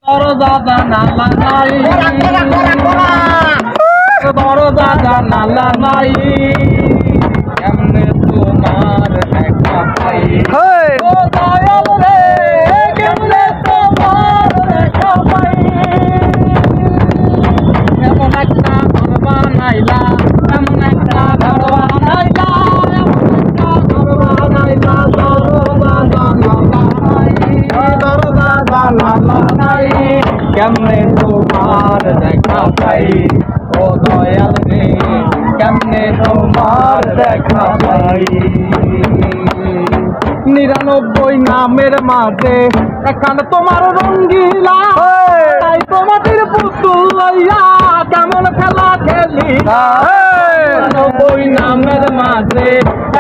দরজা জানালা নাই, দরজা জানালা নাই, কেমনে তোমার দেখা পাই। ও দয়াল রে, কেমনে তোমার দেখা পাই। এমন একটা ঘর বানাইলা, এমন একটা ঘর বানাইলা, এমন একটা ঘর বানাইলা, দরজা জানালা নাই, দরজা জানালা নাই, কেমনে তোমার দেখা পাই। ও দয়াল রে, কেমনে তোমার দেখা পাই। 99 নামের মাঝে এখানে তোমার রঙ্গিলা, তাই তোমাদের পুতুল লইয়া কেমন খেলা খেলিলা। 99 নামের মাঝে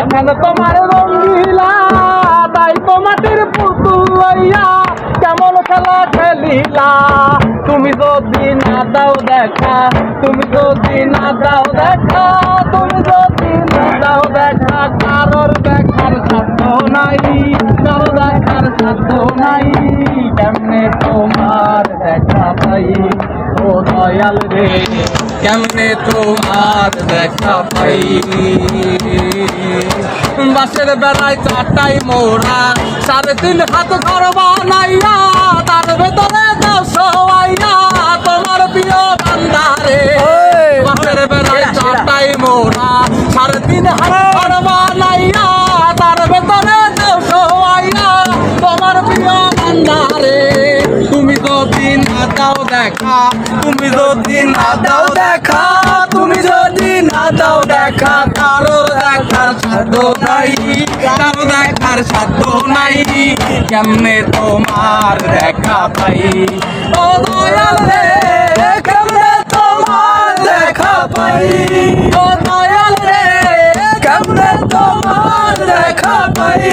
এখানে তোমার রঙ্গিলা, তাই তোমাদের পুতুল লইয়া কেমন খেলা খেলিলা। তুমি যদি না দাও দেখা, তুমি যদি না দাও দেখা, তুমি যদি না দাও দেখা, কারোর দেখার সাধ্য নাই, কারো দেখার সাধ্য নাই, কেমনে তোমার দেখা পাই। ও দয়াল রে, কেমনে তোমার দেখা পাই। বাসের বেলায় চারটাই মোরা, 3.5 হাত ঘর বানাইয়া, তার ভেতরে দাও সবাইয়া তোমার প্রিয় বান্দারে। বাসের বেলায় চারটাই মোরা, 3.5 হাত ঘর বানাইয়া, তার ভেতরে দাও সবাইয়া তোমার প্রিয় বান্দারে। তুমি যদি না দাও দেখা, তুমি যদি না দাও দেখা, তুমি যদি না দাও দেখা, কারোর দেখার সাধ্য নাই, কারো দেখার সাধ্য নাই, কেমনে তোমার দেখা পাই। ও দয়াল রে, কেমনে তোমার দেখা পাই। ও দয়াল রে, কেমনে তোমার দেখা পাই।